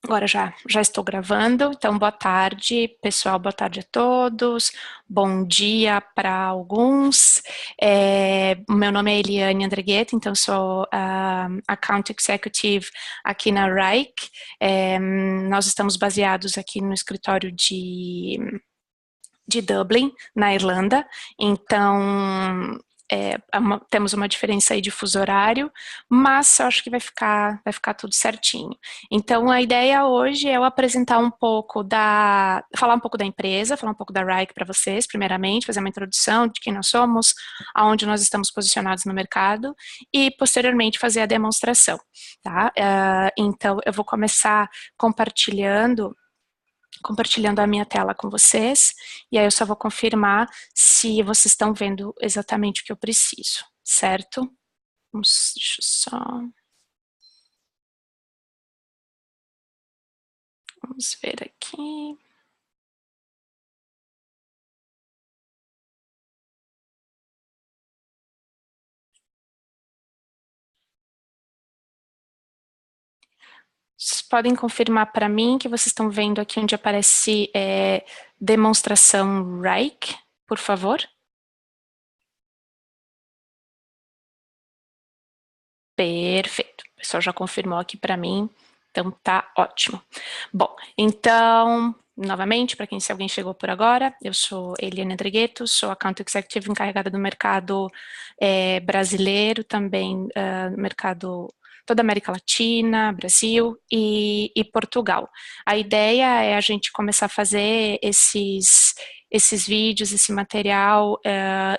Agora já estou gravando, então boa tarde, pessoal, boa tarde a todos, bom dia para alguns. O meu nome é Eliane Andregueta, então sou Account Executive aqui na RAIC. Nós estamos baseados aqui no escritório de Dublin, na Irlanda, então temos uma diferença aí de fuso horário, mas eu acho que vai ficar tudo certinho. Então, a ideia hoje é eu apresentar um pouco falar um pouco da empresa, falar um pouco da RAIC para vocês, primeiramente, fazer uma introdução de quem nós somos, aonde nós estamos posicionados no mercado, e posteriormente fazer a demonstração, tá? Então, eu vou começar compartilhando a minha tela com vocês, e aí eu só vou confirmar se vocês estão vendo exatamente o que eu preciso, certo? Deixa eu só... Vamos ver aqui... Vocês podem confirmar para mim que vocês estão vendo aqui onde aparece demonstração RAIC, por favor? Perfeito, o pessoal já confirmou aqui para mim, então tá ótimo. Bom, então, novamente, para se alguém chegou por agora, eu sou Eliane Andregueto, sou Account Executive encarregada do mercado brasileiro, também mercado toda a América Latina, Brasil e Portugal. A ideia é a gente começar a fazer esses vídeos, esse material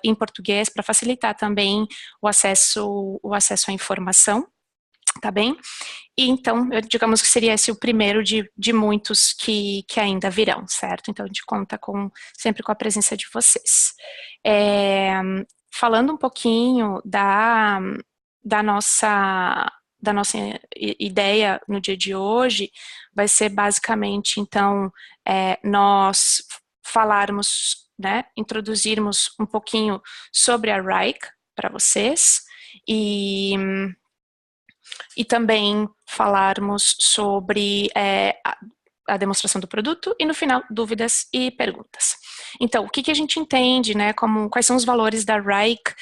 em português para facilitar também o acesso à informação, tá bem? E então, digamos que seria esse o primeiro de muitos que ainda virão, certo? Então, a gente conta sempre com a presença de vocês. Falando um pouquinho da nossa ideia no dia de hoje, vai ser basicamente, então, nós falarmos, né, introduzirmos um pouquinho sobre a RAIC para vocês, e também falarmos sobre a demonstração do produto e, no final, dúvidas e perguntas. Então, o que a gente entende, né, quais são os valores da RAIC,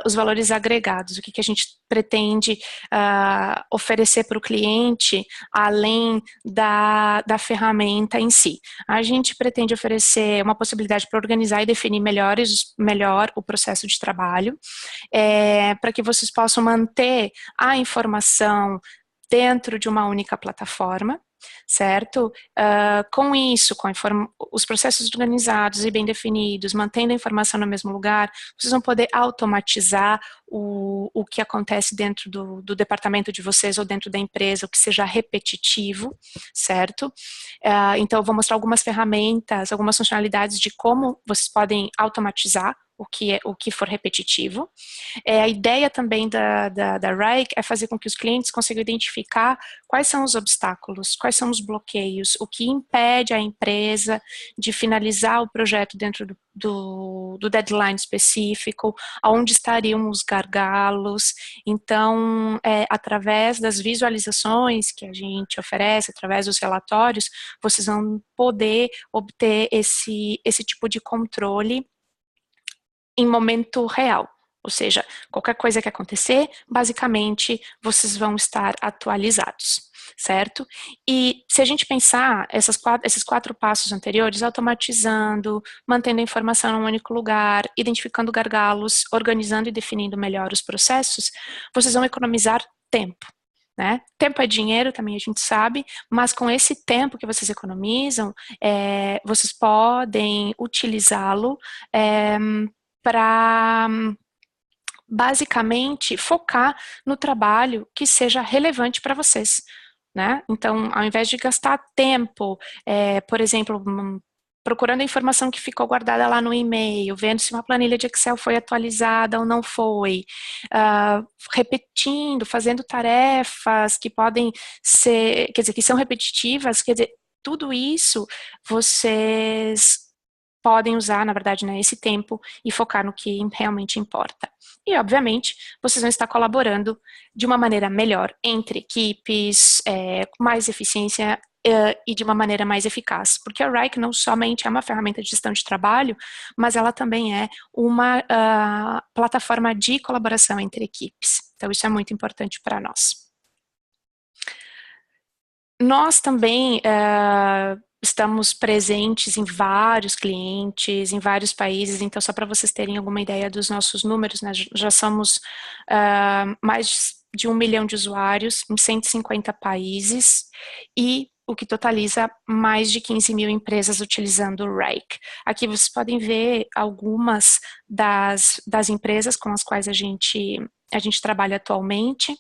os valores agregados, o que a gente pretende oferecer para o cliente, além da ferramenta em si. A gente pretende oferecer uma possibilidade para organizar e definir melhor o processo de trabalho, para que vocês possam manter a informação dentro de uma única plataforma, certo? Com isso, os processos organizados e bem definidos, mantendo a informação no mesmo lugar, vocês vão poder automatizar o que acontece dentro do departamento de vocês ou dentro da empresa, o que seja repetitivo, certo? Então, eu vou mostrar algumas ferramentas, algumas funcionalidades de como vocês podem automatizar o que for repetitivo. A ideia também da RAIC é fazer com que os clientes consigam identificar quais são os obstáculos, quais são os bloqueios, o que impede a empresa de finalizar o projeto dentro do deadline específico, onde estariam os gargalos. Então, através das visualizações que a gente oferece, através dos relatórios, vocês vão poder obter esse tipo de controle em momento real, ou seja, qualquer coisa que acontecer, basicamente, vocês vão estar atualizados, certo? E se a gente pensar esses quatro passos anteriores, automatizando, mantendo a informação em um único lugar, identificando gargalos, organizando e definindo melhor os processos, vocês vão economizar tempo. Né? Tempo é dinheiro, também a gente sabe, mas com esse tempo que vocês economizam, vocês podem utilizá-lo para basicamente focar no trabalho que seja relevante para vocês, né? Então, ao invés de gastar tempo, por exemplo, procurando a informação que ficou guardada lá no e-mail, vendo se uma planilha de Excel foi atualizada ou não foi, repetindo, fazendo tarefas que podem ser, quer dizer, que são repetitivas, quer dizer, tudo isso vocês podem usar, na verdade, né, esse tempo e focar no que realmente importa. E, obviamente, vocês vão estar colaborando de uma maneira melhor entre equipes, com mais eficiência e de uma maneira mais eficaz, porque a Wrike não somente é uma ferramenta de gestão de trabalho, mas ela também é uma plataforma de colaboração entre equipes. Então, isso é muito importante para nós. Nós também estamos presentes em vários clientes, em vários países, então só para vocês terem alguma ideia dos nossos números, né, já somos mais de 1 milhão de usuários em 150 países e o que totaliza mais de 15 mil empresas utilizando o Wrike. Aqui vocês podem ver algumas das empresas com as quais a gente trabalha atualmente.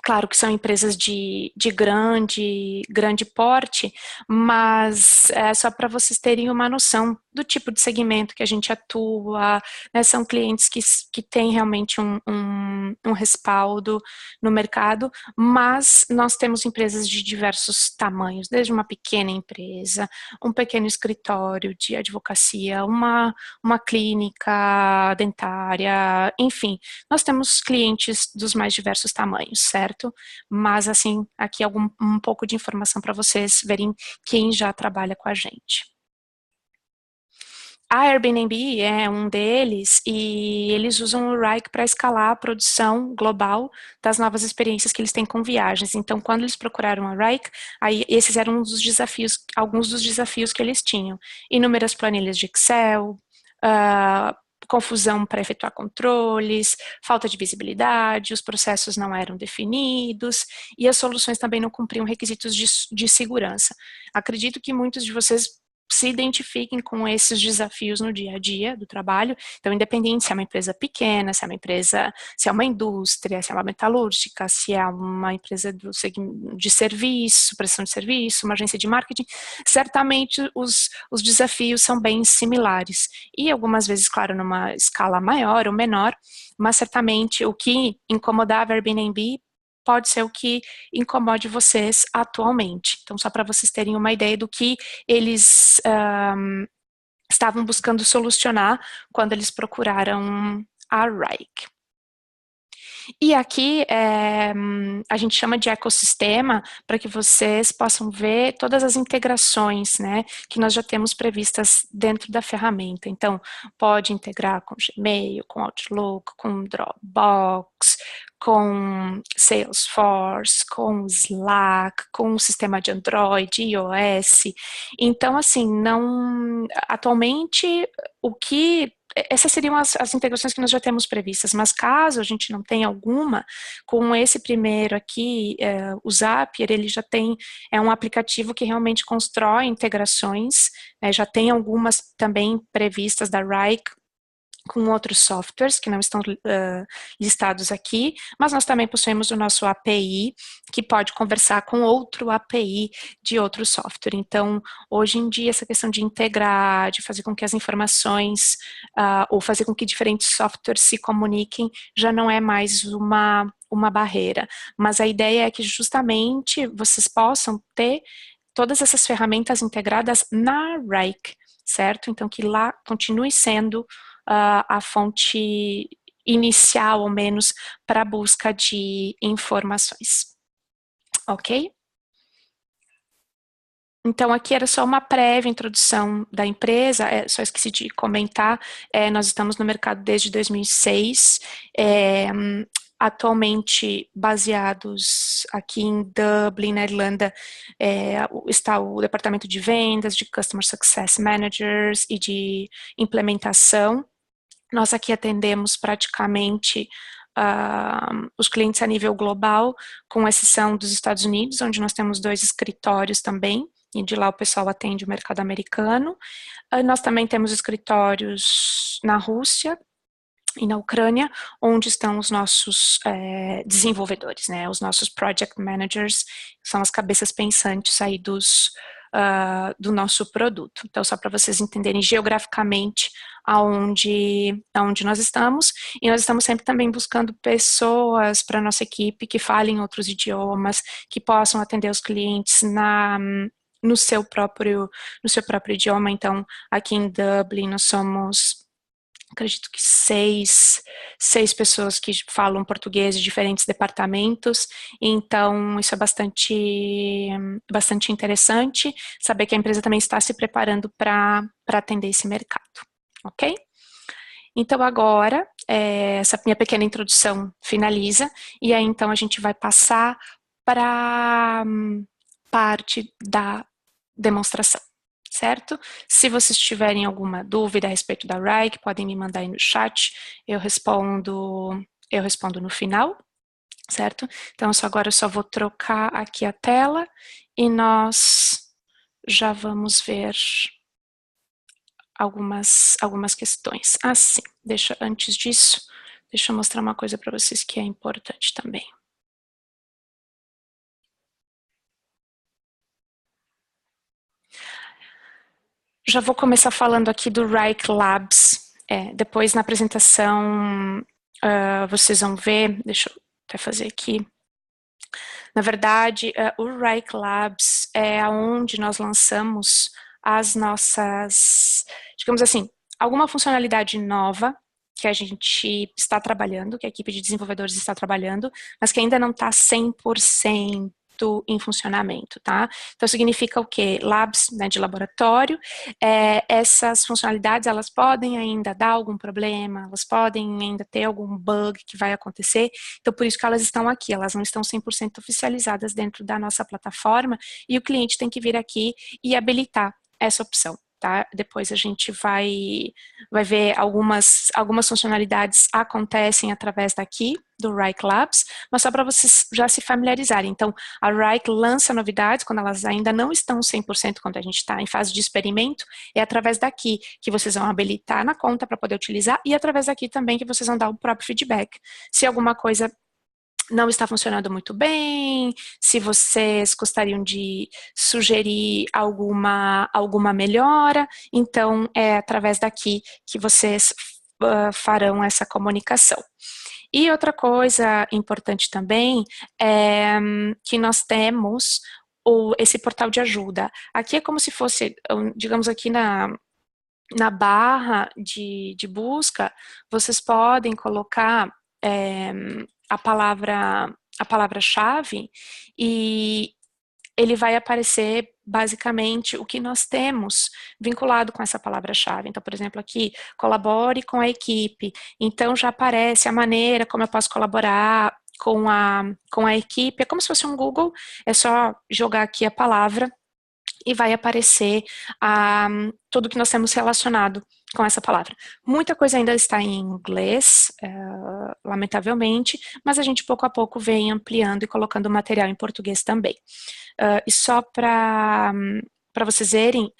Claro que são empresas de grande porte, mas só para vocês terem uma noção do tipo de segmento que a gente atua, né, são clientes que têm realmente um respaldo no mercado, mas nós temos empresas de diversos tamanhos, desde uma pequena empresa, um pequeno escritório de advocacia, uma clínica dentária, enfim, nós temos clientes dos mais diversos tamanhos, certo? Mas, assim, aqui um pouco de informação para vocês verem quem já trabalha com a gente. A Airbnb é um deles e eles usam o Wrike para escalar a produção global das novas experiências que eles têm com viagens. Então, quando eles procuraram a Wrike, aí esses eram alguns dos desafios que eles tinham. Inúmeras planilhas de Excel, confusão para efetuar controles, falta de visibilidade, os processos não eram definidos e as soluções também não cumpriam requisitos de segurança. Acredito que muitos de vocês se identifiquem com esses desafios no dia a dia do trabalho. Então, independente se é uma empresa pequena, se é uma indústria, se é uma metalúrgica, se é uma empresa de serviço, prestação de serviço, uma agência de marketing, certamente os desafios são bem similares. E algumas vezes, claro, numa escala maior ou menor, mas certamente o que incomodava a Airbnb pode ser o que incomode vocês atualmente. Então, só para vocês terem uma ideia do que eles estavam buscando solucionar quando eles procuraram a Wrike. E aqui a gente chama de ecossistema para que vocês possam ver todas as integrações, né, que nós já temos previstas dentro da ferramenta. Então, pode integrar com Gmail, com Outlook, com Dropbox, com Salesforce, com Slack, com o sistema de Android, iOS. Então, assim, atualmente, essas seriam as integrações que nós já temos previstas, mas caso a gente não tenha alguma, com esse primeiro aqui, o Zapier, ele já é um aplicativo que realmente constrói integrações, já tem algumas também previstas da Wrike, com outros softwares que não estão listados aqui, mas nós também possuímos o nosso API, que pode conversar com outro API de outro software. Então, hoje em dia, essa questão de integrar, de fazer com que as informações, ou fazer com que diferentes softwares se comuniquem, já não é mais uma barreira. Mas a ideia é que justamente vocês possam ter todas essas ferramentas integradas na Wrike, certo? Então, que lá continue sendo a fonte inicial, ao menos, para a busca de informações. Ok? Então, aqui era só uma prévia introdução da empresa, só esqueci de comentar, nós estamos no mercado desde 2006, atualmente baseados aqui em Dublin, na Irlanda, está o departamento de vendas, de Customer Success Managers e de implementação. Nós aqui atendemos praticamente os clientes a nível global, com exceção dos Estados Unidos, onde nós temos 2 escritórios também, e de lá o pessoal atende o mercado americano. Nós também temos escritórios na Rússia e na Ucrânia, onde estão os nossos desenvolvedores, né, os nossos project managers, são as cabeças pensantes aí do nosso produto. Então, só para vocês entenderem geograficamente aonde nós estamos, e nós estamos sempre também buscando pessoas para a nossa equipe que falem outros idiomas, que possam atender os clientes no seu próprio idioma. Então, aqui em Dublin, nós somos, acredito que seis pessoas que falam português de diferentes departamentos, então isso é bastante interessante, saber que a empresa também está se preparando para atender esse mercado, ok? Então agora, essa minha pequena introdução finaliza, e aí então a gente vai passar para parte da demonstração, certo? Se vocês tiverem alguma dúvida a respeito da RAIC, podem me mandar aí no chat, eu respondo no final, certo? Então agora eu só vou trocar aqui a tela e nós já vamos ver algumas questões. Sim, antes disso, deixa eu mostrar uma coisa para vocês que é importante também. Já vou começar falando aqui do RAIC Labs. Depois na apresentação vocês vão ver, deixa eu até fazer aqui. Na verdade, o RAIC Labs é onde nós lançamos as nossas, digamos assim, alguma funcionalidade nova que a gente está trabalhando, que a equipe de desenvolvedores está trabalhando, mas que ainda não está 100% em funcionamento, tá? Então significa o quê? Labs, né, de laboratório, essas funcionalidades, elas podem ainda dar algum problema, elas podem ainda ter algum bug que vai acontecer, então por isso que elas estão aqui, elas não estão 100% oficializadas dentro da nossa plataforma, e o cliente tem que vir aqui e habilitar essa opção. Tá? Depois a gente vai ver algumas funcionalidades acontecem através daqui, do RAIC Labs, mas só para vocês já se familiarizarem. Então, a RAIC lança novidades quando elas ainda não estão 100%, quando a gente está em fase de experimento, é através daqui que vocês vão habilitar na conta para poder utilizar, e através daqui também que vocês vão dar o próprio feedback. Se alguma coisa não está funcionando muito bem, se vocês gostariam de sugerir alguma melhora, então é através daqui que vocês farão essa comunicação. E outra coisa importante também é que nós temos esse portal de ajuda. Aqui é como se fosse, digamos aqui na barra de busca, vocês podem colocar a palavra-chave e ele vai aparecer basicamente o que nós temos vinculado com essa palavra-chave. Então, por exemplo, aqui, colabore com a equipe. Então, já aparece a maneira como eu posso colaborar com a equipe. É como se fosse um Google, é só jogar aqui a palavra e vai aparecer tudo que nós temos relacionado com essa palavra. Muita coisa ainda está em inglês, lamentavelmente, mas a gente pouco a pouco vem ampliando e colocando material em português também. E só para vocês verem,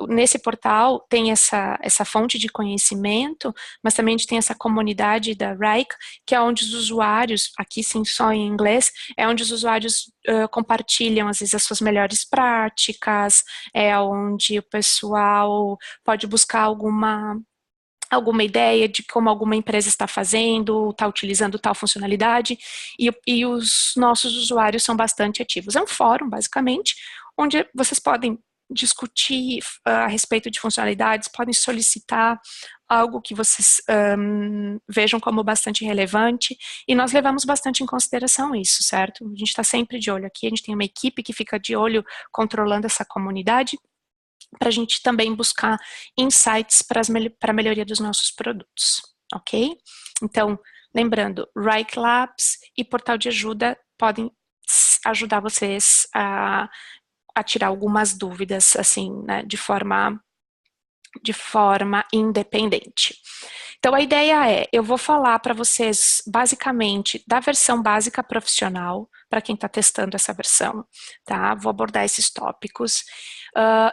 nesse portal tem essa fonte de conhecimento, mas também a gente tem essa comunidade da RAIC, que é onde os usuários, aqui sim só em inglês, é onde os usuários compartilham às vezes as suas melhores práticas, é onde o pessoal pode buscar alguma ideia de como alguma empresa está fazendo, está utilizando tal funcionalidade, e os nossos usuários são bastante ativos. É um fórum, basicamente, onde vocês podem discutir a respeito de funcionalidades, podem solicitar algo que vocês vejam como bastante relevante, e nós levamos bastante em consideração isso, certo? A gente está sempre de olho aqui, a gente tem uma equipe que fica de olho controlando essa comunidade, para a gente também buscar insights para a melhoria dos nossos produtos, ok? Então, lembrando, RAIC Labs e Portal de Ajuda podem ajudar vocês a tirar algumas dúvidas, assim, né, de forma independente. Então, a ideia eu vou falar para vocês, basicamente, da versão básica profissional, para quem está testando essa versão, tá? Vou abordar esses tópicos.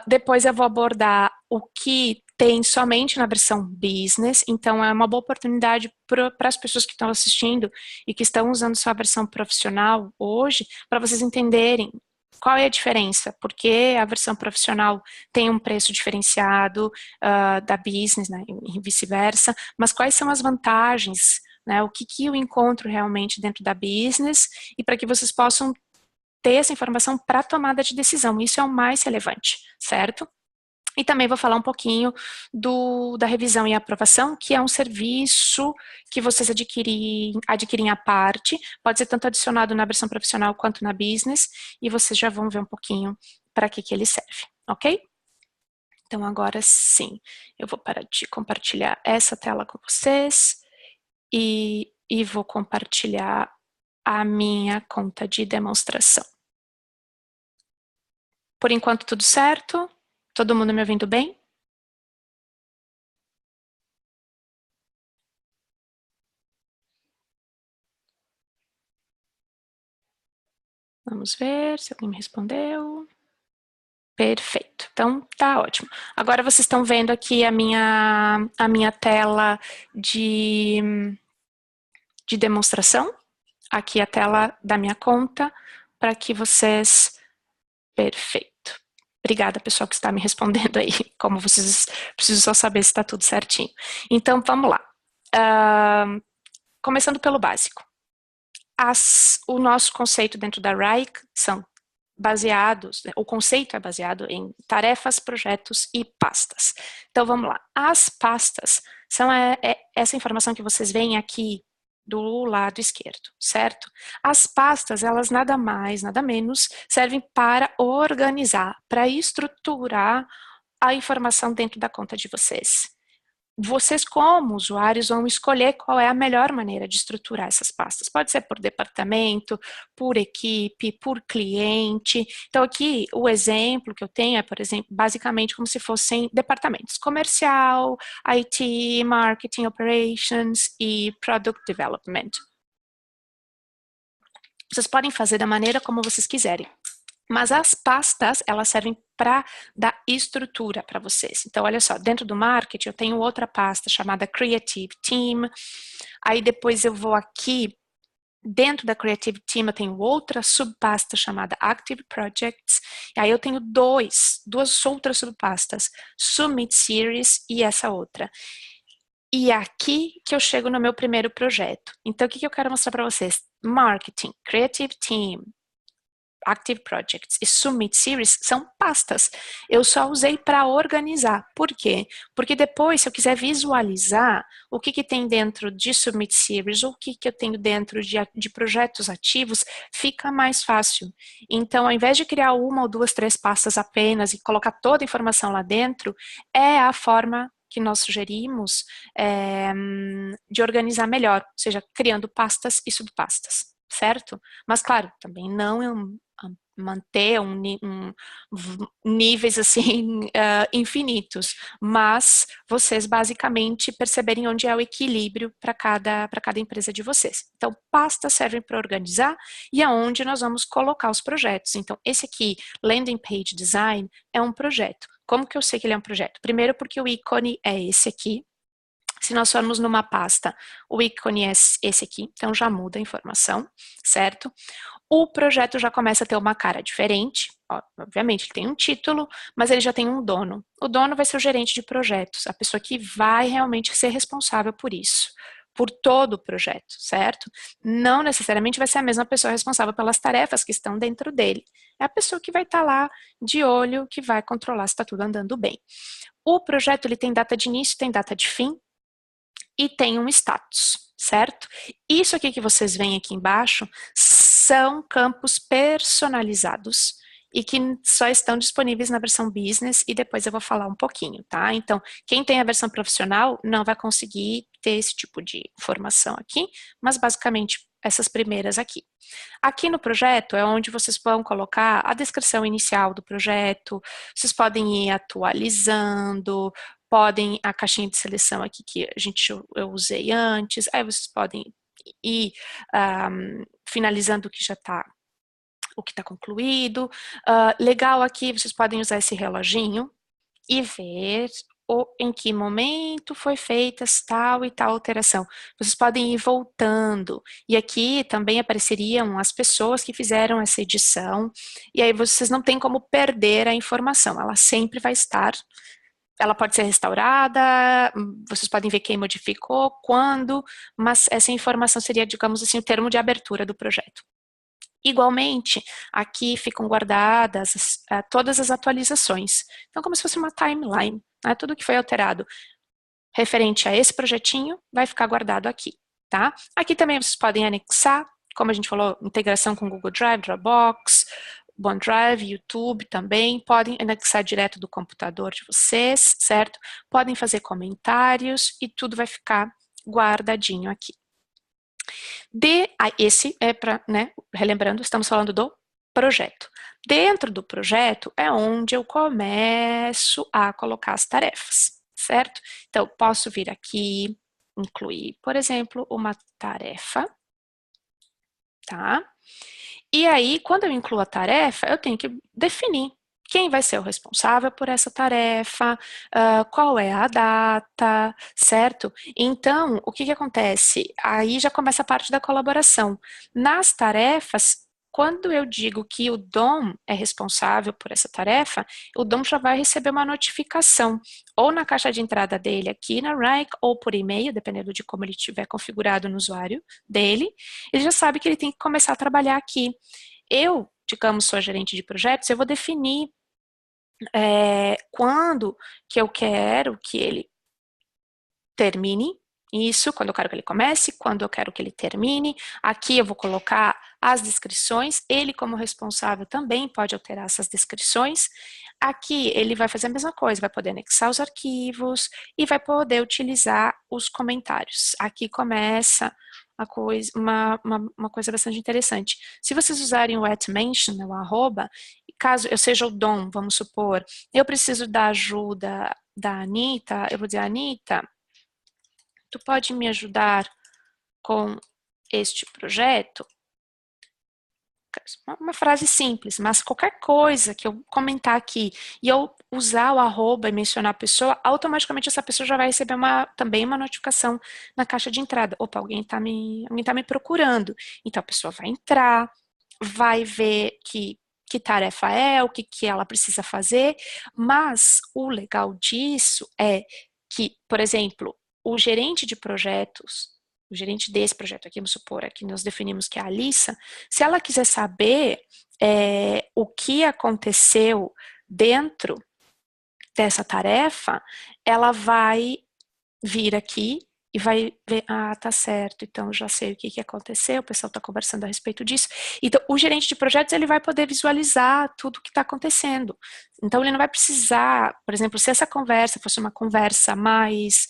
Depois eu vou abordar o que tem somente na versão business, então é uma boa oportunidade para as pessoas que estão assistindo e que estão usando sua versão profissional hoje, para vocês entenderem qual é a diferença, porque a versão profissional tem um preço diferenciado da business, né, e vice-versa, mas quais são as vantagens, né, o que eu encontro realmente dentro da business, e para que vocês possam ter essa informação para tomada de decisão. Isso é o mais relevante, certo? E também vou falar um pouquinho da revisão e aprovação, que é um serviço que vocês adquirem à parte, pode ser tanto adicionado na versão profissional quanto na business, e vocês já vão ver um pouquinho para que ele serve, ok? Então agora sim, eu vou parar de compartilhar essa tela com vocês e vou compartilhar a minha conta de demonstração. Por enquanto tudo certo? Todo mundo me ouvindo bem? Vamos ver se alguém me respondeu. Perfeito, então tá ótimo. Agora vocês estão vendo aqui a minha tela de demonstração. Aqui a tela da minha conta, para que vocês... Perfeito. Obrigada, pessoal, que está me respondendo aí. Como vocês precisam só saber se está tudo certinho. Então, vamos lá. Começando pelo básico. O nosso conceito dentro da RIKE são baseados, o conceito é baseado em tarefas, projetos e pastas. Então, vamos lá. As pastas são essa informação que vocês veem aqui do lado esquerdo, certo? As pastas, elas nada mais, nada menos, servem para organizar, para estruturar a informação dentro da conta de vocês. Vocês, como usuários, vão escolher qual é a melhor maneira de estruturar essas pastas. Pode ser por departamento, por equipe, por cliente. Então, aqui, o exemplo que eu tenho é, por exemplo, basicamente como se fossem departamentos: comercial, IT, marketing, operations e product development. Vocês podem fazer da maneira como vocês quiserem. Mas as pastas, elas servem para dar estrutura para vocês. Então, olha só, dentro do marketing eu tenho outra pasta chamada Creative Team. Aí depois eu vou aqui, dentro da Creative Team eu tenho outra subpasta chamada Active Projects. E aí eu tenho duas outras subpastas, Submit Series e essa outra. E é aqui que eu chego no meu primeiro projeto. Então, o que eu quero mostrar para vocês? Marketing, Creative Team, Active Projects e Submit Series são pastas. Eu só usei para organizar. Por quê? Porque depois, se eu quiser visualizar o que tem dentro de Submit Series, ou o que eu tenho dentro de projetos ativos, fica mais fácil. Então, ao invés de criar uma ou duas, três pastas apenas e colocar toda a informação lá dentro, é a forma que nós sugerimos de organizar melhor, ou seja, criando pastas e subpastas, certo? Mas, claro, também não manter níveis assim infinitos, mas vocês basicamente perceberem onde é o equilíbrio para cada empresa de vocês. Então, pastas servem para organizar e aonde nós vamos colocar os projetos. Então, esse aqui, Landing Page Design, é um projeto. Como que eu sei que ele é um projeto? Primeiro porque o ícone é esse aqui. Se nós formos numa pasta, o ícone é esse aqui, então já muda a informação, certo? O projeto já começa a ter uma cara diferente, obviamente ele tem um título, mas ele já tem um dono. O dono vai ser o gerente de projetos, a pessoa que vai realmente ser responsável por isso, por todo o projeto, certo? Não necessariamente vai ser a mesma pessoa responsável pelas tarefas que estão dentro dele. É a pessoa que vai estar lá de olho, que vai controlar se está tudo andando bem. O projeto ele tem data de início, tem data de fim, e tem um status, certo? Isso aqui que vocês veem aqui embaixo são campos personalizados e que só estão disponíveis na versão business e depois eu vou falar um pouquinho, tá? Então, quem tem a versão profissional não vai conseguir ter esse tipo de informação aqui, mas basicamente essas primeiras aqui. Aqui no projeto é onde vocês vão colocar a descrição inicial do projeto, vocês podem ir atualizando, podem, a caixinha de seleção aqui que eu usei antes, aí vocês podem ir finalizando o que já está, o que está concluído. Legal aqui, vocês podem usar esse reloginho e ver em que momento foi feita tal e tal alteração. Vocês podem ir voltando, e aqui também apareceriam as pessoas que fizeram essa edição, e aí vocês não têm como perder a informação, ela sempre vai estar. Ela pode ser restaurada, vocês podem ver quem modificou, quando, mas essa informação seria, digamos assim, o termo de abertura do projeto. Igualmente, aqui ficam guardadas todas as atualizações. Então, como se fosse uma timeline, né? Tudo que foi alterado referente a esse projetinho vai ficar guardado aqui, tá? Aqui também vocês podem anexar, como a gente falou, integração com Google Drive, Dropbox, OneDrive, YouTube também, podem anexar direto do computador de vocês, certo? Podem fazer comentários e tudo vai ficar guardadinho aqui. Esse é para, né, relembrando, estamos falando do projeto. Dentro do projeto é onde eu começo a colocar as tarefas, certo? Então, posso vir aqui, incluir, por exemplo, uma tarefa, tá? E aí, quando eu incluo a tarefa, eu tenho que definir quem vai ser o responsável por essa tarefa, qual é a data, certo? Então, o que que acontece? Aí já começa a parte da colaboração. Nas tarefas, quando eu digo que o Dom é responsável por essa tarefa, o Dom já vai receber uma notificação, ou na caixa de entrada dele aqui na Wrike, ou por e-mail, dependendo de como ele tiver configurado no usuário dele, ele já sabe que ele tem que começar a trabalhar aqui. Eu, digamos, sou a gerente de projetos, eu vou definir quando que eu quero que ele termine isso, quando eu quero que ele comece, quando eu quero que ele termine. Aqui eu vou colocar as descrições, ele como responsável também pode alterar essas descrições. Aqui ele vai fazer a mesma coisa, vai poder anexar os arquivos e vai poder utilizar os comentários. Aqui começa uma coisa bastante interessante. Se vocês usarem o @mention, o arroba, caso eu seja o Dom, vamos supor, eu preciso da ajuda da Anitta, eu vou dizer, Anitta, tu pode me ajudar com este projeto? Uma frase simples, mas qualquer coisa que eu comentar aqui e eu usar o arroba e mencionar a pessoa, automaticamente essa pessoa já vai receber também uma notificação na caixa de entrada. Opa, alguém tá me procurando. Então a pessoa vai entrar, vai ver que tarefa é, o que, que ela precisa fazer, mas o legal disso é que, por exemplo, o gerente de projetos, o gerente desse projeto aqui, vamos supor, aqui nós definimos que é a Alissa, se ela quiser saber o que aconteceu dentro dessa tarefa, ela vai vir aqui e vai ver, tá certo, então já sei o que que aconteceu, o pessoal está conversando a respeito disso. Então, o gerente de projetos, ele vai poder visualizar tudo o que está acontecendo. Então, ele não vai precisar, por exemplo, se essa conversa fosse uma conversa mais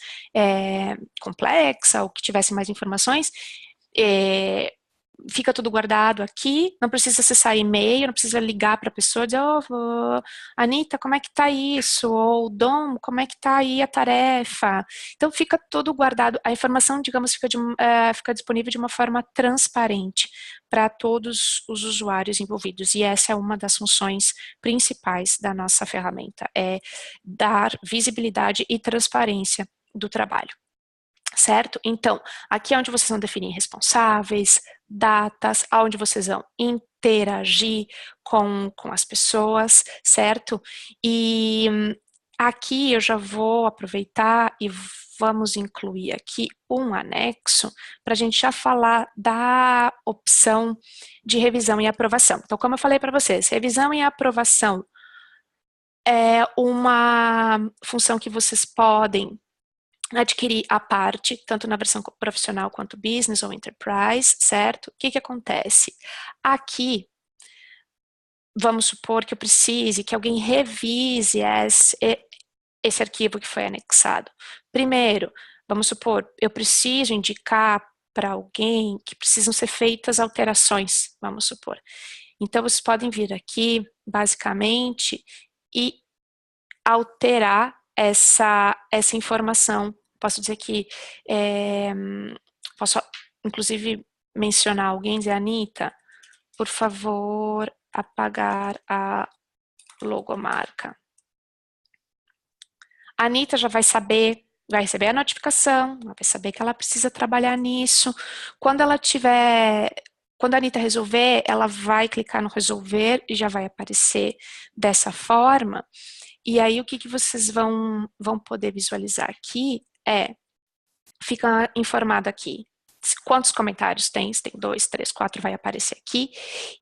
complexa, ou que tivesse mais informações, fica tudo guardado aqui, não precisa acessar e-mail, não precisa ligar para a pessoa e dizer, Anitta, como é que tá isso? Ou Dom, como é que tá aí a tarefa? Então fica tudo guardado, a informação, digamos, fica disponível de uma forma transparente para todos os usuários envolvidos, e essa é uma das funções principais da nossa ferramenta, é dar visibilidade e transparência do trabalho. Certo? Então, aqui é onde vocês vão definir responsáveis, datas, onde vocês vão interagir com as pessoas, certo? E aqui eu já vou aproveitar e vamos incluir aqui um anexo para a gente já falar da opção de revisão e aprovação. Então, como eu falei para vocês, revisão e aprovação é uma função que vocês podem adquirir à parte, tanto na versão profissional quanto business ou enterprise, certo? O que que acontece? Aqui, vamos supor que eu precise que alguém revise esse arquivo que foi anexado. Primeiro, vamos supor, eu preciso indicar para alguém que precisam ser feitas alterações, vamos supor. Então, vocês podem vir aqui, basicamente, e alterar essa informação. Posso dizer que, posso inclusive mencionar alguém, dizer, Anitta, por favor, apagar a logomarca. A Anitta já vai saber, vai receber a notificação, ela vai saber que ela precisa trabalhar nisso. Quando ela tiver, quando a Anitta resolver, ela vai clicar no resolver e já vai aparecer dessa forma. E aí, o que que vocês vão poder visualizar aqui fica informado aqui, quantos comentários tem, se tem 2, 3, 4, vai aparecer aqui.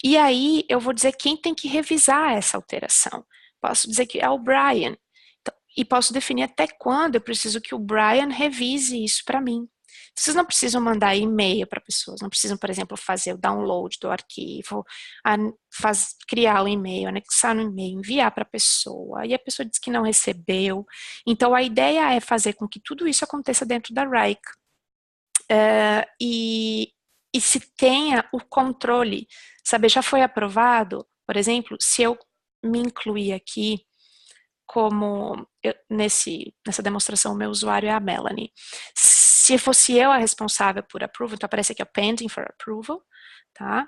E aí eu vou dizer quem tem que revisar essa alteração. Posso dizer que é o Brian. Então, e posso definir até quando eu preciso que o Brian revise isso para mim. Vocês não precisam mandar e-mail para pessoas, não precisam, por exemplo, fazer o download do arquivo, criar o e-mail, anexar no e-mail, enviar para a pessoa, e a pessoa diz que não recebeu. Então, a ideia é fazer com que tudo isso aconteça dentro da Wrike. E se tenha o controle, saber, já foi aprovado, por exemplo, se eu me incluir aqui, como nessa demonstração o meu usuário é a Melanie. Se fosse eu a responsável por approval, então aparece aqui o pending for approval, tá?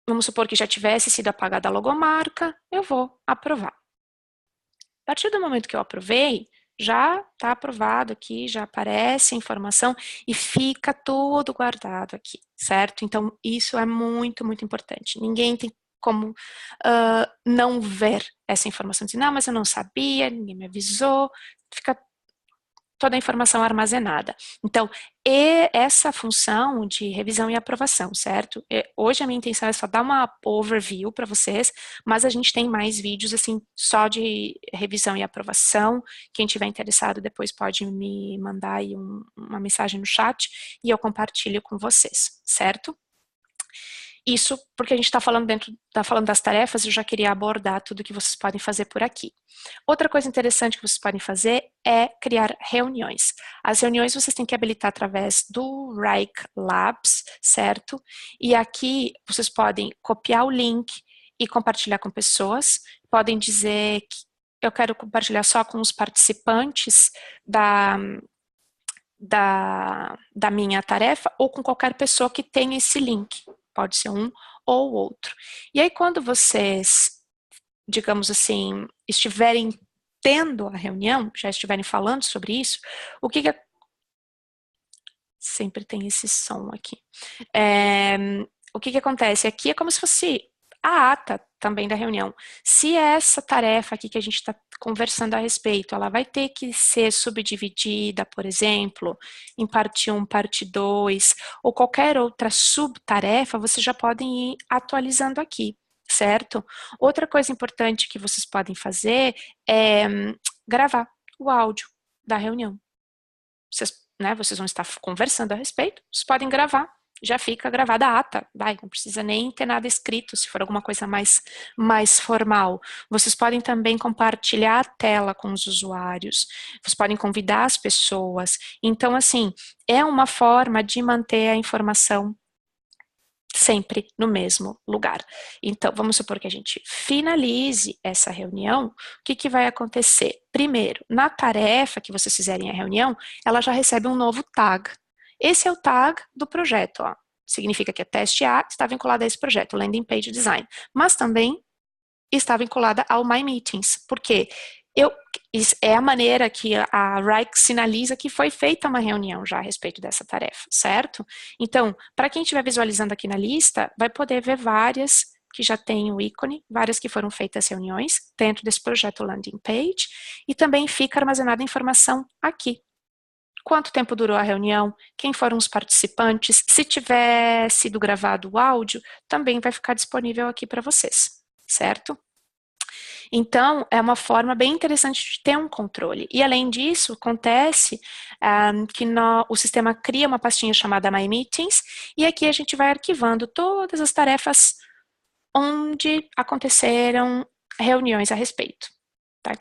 Vamos supor que já tivesse sido apagada a logomarca, eu vou aprovar. A partir do momento que eu aprovei, já está aprovado aqui, já aparece a informação e fica tudo guardado aqui, certo? Então, isso é muito, muito importante. Ninguém tem como não ver essa informação, dizer, não, mas eu não sabia, ninguém me avisou, fica toda a informação armazenada. Então, essa função de revisão e aprovação, certo? Hoje a minha intenção é só dar uma overview para vocês, mas a gente tem mais vídeos, assim, só de revisão e aprovação. Quem tiver interessado depois pode me mandar aí uma mensagem no chat e eu compartilho com vocês, certo? Isso porque a gente está falando das tarefas, eu já queria abordar tudo que vocês podem fazer por aqui. Outra coisa interessante que vocês podem fazer é criar reuniões. As reuniões vocês têm que habilitar através do Wrike Labs, certo? E aqui vocês podem copiar o link e compartilhar com pessoas. Podem dizer que eu quero compartilhar só com os participantes da minha tarefa ou com qualquer pessoa que tenha esse link. Pode ser um ou outro. E aí, quando vocês, digamos assim, estiverem tendo a reunião, já estiverem falando sobre isso, o que sempre tem esse som aqui. O que acontece? Aqui é como se fosse a ata também da reunião. Se essa tarefa aqui que a gente está conversando a respeito, ela vai ter que ser subdividida, por exemplo, em parte 1, parte 2, ou qualquer outra subtarefa, vocês já podem ir atualizando aqui, certo? Outra coisa importante que vocês podem fazer é gravar o áudio da reunião. Vocês vão estar conversando a respeito, vocês podem gravar, já fica gravada a ata, não precisa nem ter nada escrito, se for alguma coisa mais formal. Vocês podem também compartilhar a tela com os usuários, vocês podem convidar as pessoas. Então, assim, é uma forma de manter a informação sempre no mesmo lugar. Então, vamos supor que a gente finalize essa reunião, o que vai acontecer? Primeiro, na tarefa que vocês fizerem a reunião, ela já recebe um novo tag. Esse é o tag do projeto, ó. Significa que a teste A está vinculada a esse projeto, Landing Page Design, mas também está vinculada ao My Meetings, porque é a maneira que a Wrike sinaliza que foi feita uma reunião já a respeito dessa tarefa, certo? Então, para quem estiver visualizando aqui na lista, vai poder ver várias que já têm o ícone, várias que foram feitas reuniões dentro desse projeto Landing Page, e também fica armazenada a informação aqui. Quanto tempo durou a reunião, quem foram os participantes, se tiver sido gravado o áudio, também vai ficar disponível aqui para vocês, certo? Então, é uma forma bem interessante de ter um controle. E, além disso, acontece que o sistema cria uma pastinha chamada My Meetings, e aqui a gente vai arquivando todas as tarefas onde aconteceram reuniões a respeito. Tá?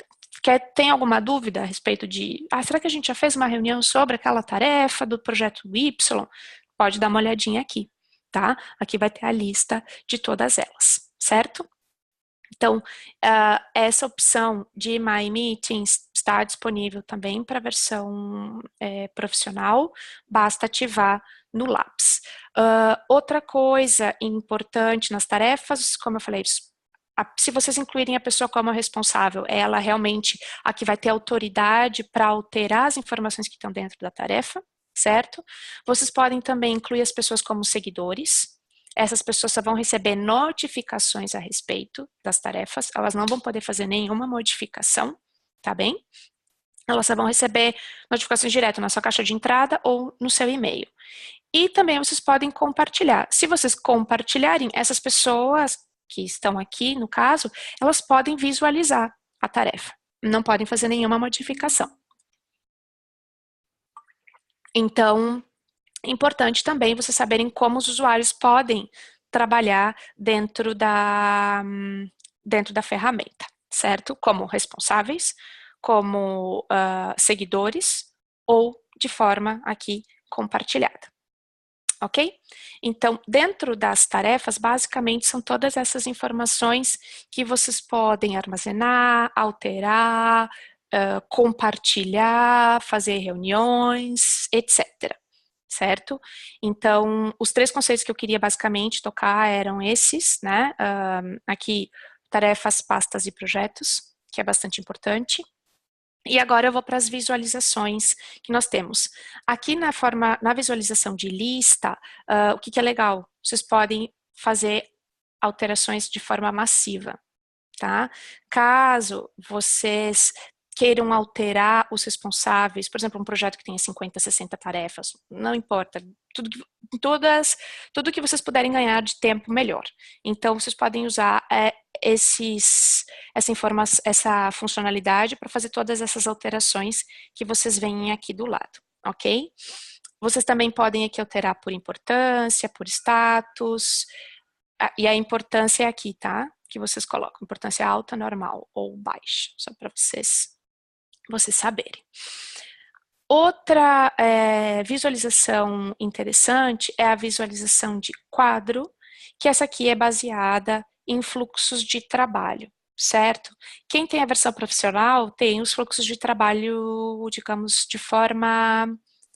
Tem alguma dúvida a respeito de, será que a gente já fez uma reunião sobre aquela tarefa do projeto Y? Pode dar uma olhadinha aqui, tá? Aqui vai ter a lista de todas elas, certo? Então, essa opção de My Meetings está disponível também para a versão profissional, basta ativar no Labs. Outra coisa importante nas tarefas, como eu falei, se vocês incluírem a pessoa como responsável, ela realmente a que vai ter autoridade para alterar as informações que estão dentro da tarefa, certo? Vocês podem também incluir as pessoas como seguidores. Essas pessoas só vão receber notificações a respeito das tarefas, elas não vão poder fazer nenhuma modificação, tá bem? elas vão receber notificações direto na sua caixa de entrada ou no seu e-mail. E também vocês podem compartilhar. Se vocês compartilharem, essas pessoas que estão aqui, no caso, elas podem visualizar a tarefa. Não podem fazer nenhuma modificação. Então, é importante também vocês saberem como os usuários podem trabalhar dentro da ferramenta, certo? Como responsáveis, como seguidores ou de forma aqui compartilhada. Ok? Então, dentro das tarefas, basicamente são todas essas informações que vocês podem armazenar, alterar, compartilhar, fazer reuniões, etc. Certo? Então, os 3 conceitos que eu queria basicamente tocar eram esses, né? Aqui, tarefas, pastas e projetos, que é bastante importante. E agora eu vou para as visualizações que nós temos. Aqui na visualização de lista, o que é legal? Vocês podem fazer alterações de forma massiva, tá? Caso vocês queiram alterar os responsáveis, por exemplo, um projeto que tenha 50, 60 tarefas, não importa, tudo que vocês puderem ganhar de tempo, melhor. Então, vocês podem usar essa funcionalidade para fazer todas essas alterações que vocês veem aqui do lado, ok? Vocês também podem aqui alterar por importância, por status, e a importância é aqui, tá? Que vocês colocam, importância alta, normal ou baixa, só para vocês saberem. Outra visualização interessante é a visualização de quadro, que essa aqui é baseada em fluxos de trabalho, certo? Quem tem a versão profissional tem os fluxos de trabalho, digamos, de forma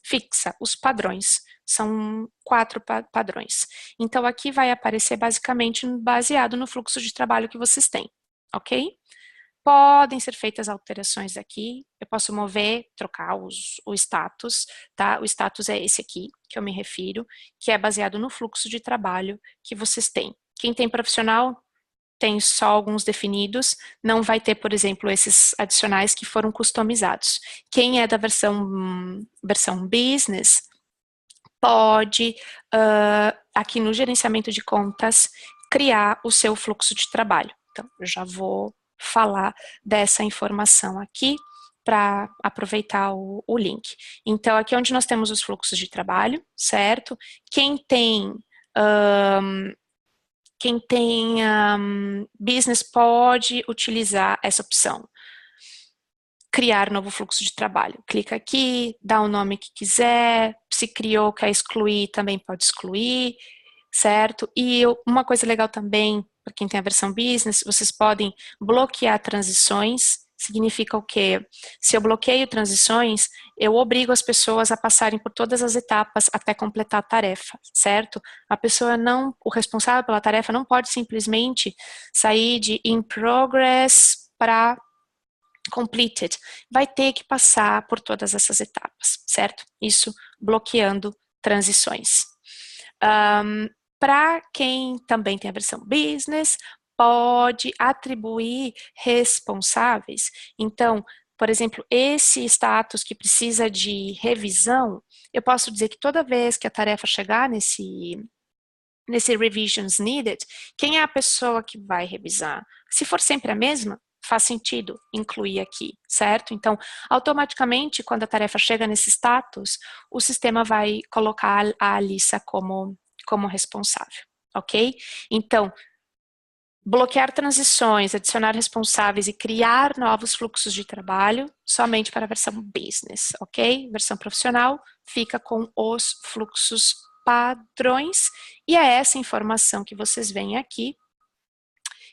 fixa, os padrões. São 4 padrões. Então, aqui vai aparecer basicamente baseado no fluxo de trabalho que vocês têm, ok? Podem ser feitas alterações aqui, eu posso mover, trocar o status, tá? O status é esse aqui, que eu me refiro, que é baseado no fluxo de trabalho que vocês têm. Quem tem profissional tem só alguns definidos, não vai ter, por exemplo, esses adicionais que foram customizados. Quem é da versão business, pode, aqui no gerenciamento de contas, criar o seu fluxo de trabalho. Então, eu já vou falar dessa informação aqui para aproveitar o link. Então, aqui é onde nós temos os fluxos de trabalho, certo? Quem tem business pode utilizar essa opção. Criar novo fluxo de trabalho. Clica aqui, dá o nome que quiser, se criou, quer excluir, também pode excluir, certo? E uma coisa legal também, para quem tem a versão business, vocês podem bloquear transições. Significa o quê? Se eu bloqueio transições, eu obrigo as pessoas a passarem por todas as etapas até completar a tarefa, certo? A pessoa não, o responsável pela tarefa não pode simplesmente sair de in progress para completed, vai ter que passar por todas essas etapas, certo? Isso bloqueando transições. Para quem também tem a versão business, pode atribuir responsáveis. Então, por exemplo, esse status que precisa de revisão, eu posso dizer que toda vez que a tarefa chegar nesse revisions needed, quem é a pessoa que vai revisar? Se for sempre a mesma, faz sentido incluir aqui, certo? Então, automaticamente, quando a tarefa chega nesse status, o sistema vai colocar a Alissa como responsável, ok? Então, bloquear transições, adicionar responsáveis e criar novos fluxos de trabalho somente para a versão business, ok? Versão profissional fica com os fluxos padrões e é essa informação que vocês veem aqui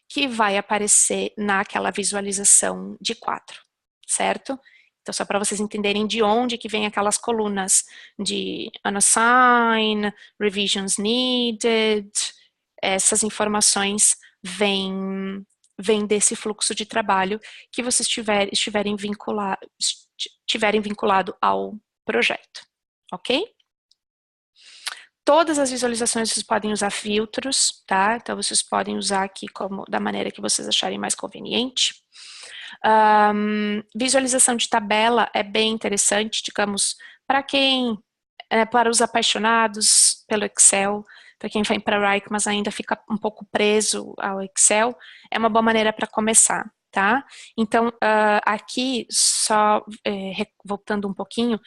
que vai aparecer naquela visualização de quadro, certo? Então, só para vocês entenderem de onde que vem aquelas colunas de unassigned, revisions needed, essas informações vêm desse fluxo de trabalho que vocês tiverem vinculado ao projeto, ok? Todas as visualizações vocês podem usar filtros, tá? Então, vocês podem usar aqui da maneira que vocês acharem mais conveniente. Visualização de tabela é bem interessante, digamos, para os apaixonados pelo Excel, para quem vai para Wrike, mas ainda fica um pouco preso ao Excel, é uma boa maneira para começar, tá? Então, aqui, só voltando um pouquinho,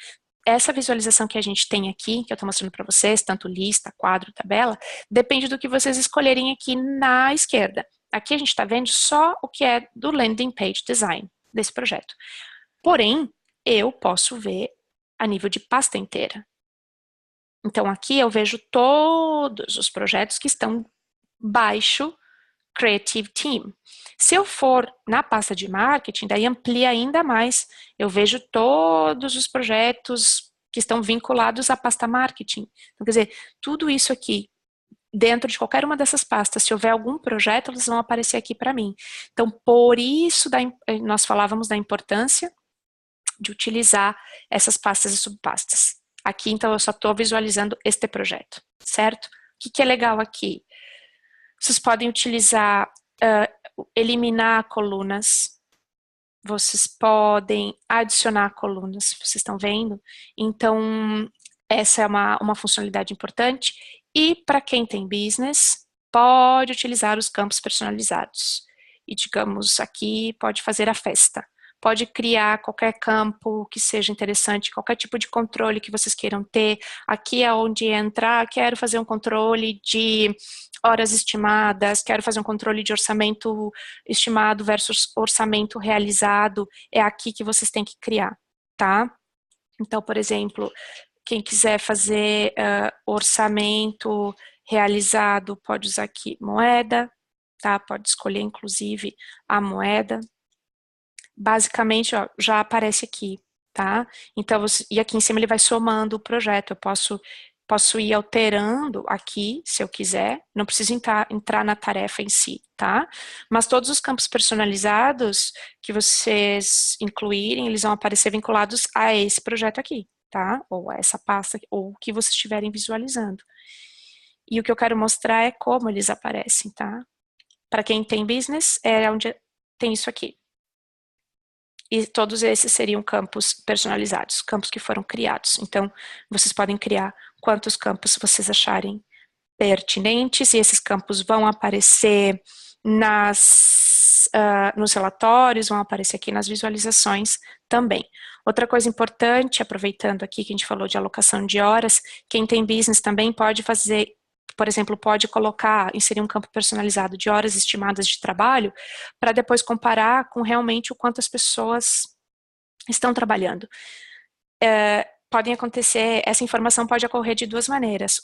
essa visualização que a gente tem aqui, que eu estou mostrando para vocês, tanto lista, quadro, tabela, depende do que vocês escolherem aqui na esquerda. Aqui a gente está vendo só o que é do landing page design desse projeto. Porém, eu posso ver a nível de pasta inteira. Então, aqui eu vejo todos os projetos que estão baixo Creative Team. Se eu for na pasta de marketing, daí amplia ainda mais. Eu vejo todos os projetos que estão vinculados à pasta marketing. Então, quer dizer, tudo isso aqui, dentro de qualquer uma dessas pastas, se houver algum projeto, eles vão aparecer aqui para mim. Então, por isso, nós falávamos da importância de utilizar essas pastas e subpastas. Aqui, então, eu só estou visualizando este projeto, certo? O que é legal aqui? Vocês podem utilizar, eliminar colunas, vocês podem adicionar colunas, vocês estão vendo? Então, essa é uma funcionalidade importante. E para quem tem business, pode utilizar os campos personalizados. E, digamos, aqui pode fazer a festa. Pode criar qualquer campo que seja interessante, qualquer tipo de controle que vocês queiram ter. Aqui é onde entrar, quero fazer um controle de horas estimadas, quero fazer um controle de orçamento estimado versus orçamento realizado. É aqui que vocês têm que criar, tá? Então, por exemplo, quem quiser fazer orçamento realizado, pode usar aqui moeda, tá? Pode escolher, inclusive, a moeda. Basicamente, ó, já aparece aqui, tá? Então, e aqui em cima ele vai somando o projeto. Eu posso ir alterando aqui, se eu quiser. Não preciso entrar na tarefa em si, tá? Mas todos os campos personalizados que vocês incluírem, eles vão aparecer vinculados a esse projeto aqui, tá? Ou a essa pasta, ou o que vocês estiverem visualizando. E o que eu quero mostrar é como eles aparecem, tá? Para quem tem business, é onde tem isso aqui. E todos esses seriam campos personalizados, campos que foram criados. Então, vocês podem criar quantos campos vocês acharem pertinentes, e esses campos vão aparecer nos relatórios, vão aparecer aqui nas visualizações também. Outra coisa importante, aproveitando aqui que a gente falou de alocação de horas, quem tem business também pode fazer, por exemplo, pode inserir um campo personalizado de horas estimadas de trabalho, para depois comparar com realmente o quanto as pessoas estão trabalhando. Podem acontecer, essa informação pode ocorrer de duas maneiras.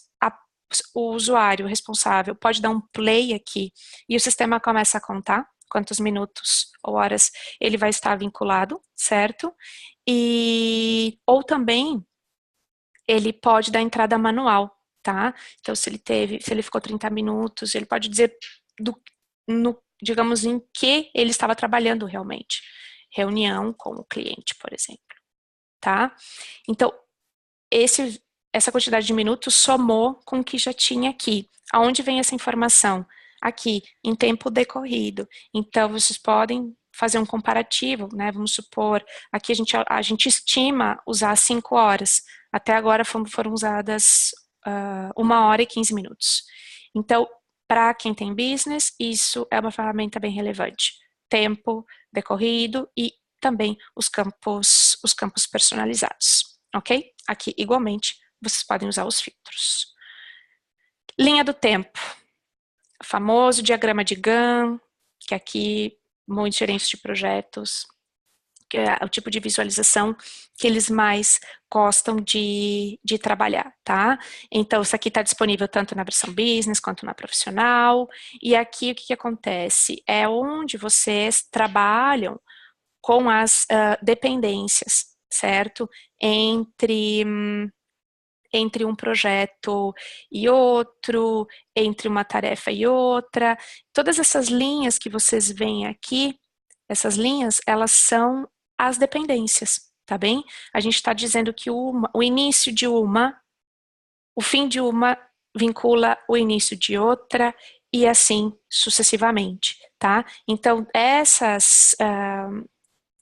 O usuário responsável pode dar um play aqui e o sistema começa a contar quantos minutos ou horas ele vai estar vinculado, certo? Ou também ele pode dar entrada manual, tá? Então, se ele ficou 30 minutos, ele pode dizer, digamos, em que ele estava trabalhando realmente. Reunião com o cliente, por exemplo, tá? Então, essa quantidade de minutos somou com o que já tinha aqui. Aonde vem essa informação? Aqui, em tempo decorrido. Então, vocês podem fazer um comparativo, né? Vamos supor, aqui a gente estima usar 5 horas. Até agora foram usadas 1 hora e 15 minutos. Então, para quem tem business, isso é uma ferramenta bem relevante. Tempo decorrido e também os campos personalizados, ok? Aqui, igualmente, vocês podem usar os filtros. Linha do tempo. O famoso diagrama de Gantt, que aqui, muitos gerentes de projetos, que é o tipo de visualização que eles mais gostam de trabalhar, tá? Então, isso aqui está disponível tanto na versão business quanto na profissional. E aqui, o que acontece? É onde vocês trabalham com as dependências, certo? Entre um projeto e outro, entre uma tarefa e outra. Todas essas linhas que vocês veem aqui, essas linhas, elas são as dependências, tá bem? A gente está dizendo que o início de uma, o fim de uma vincula o início de outra e assim sucessivamente, tá? Então,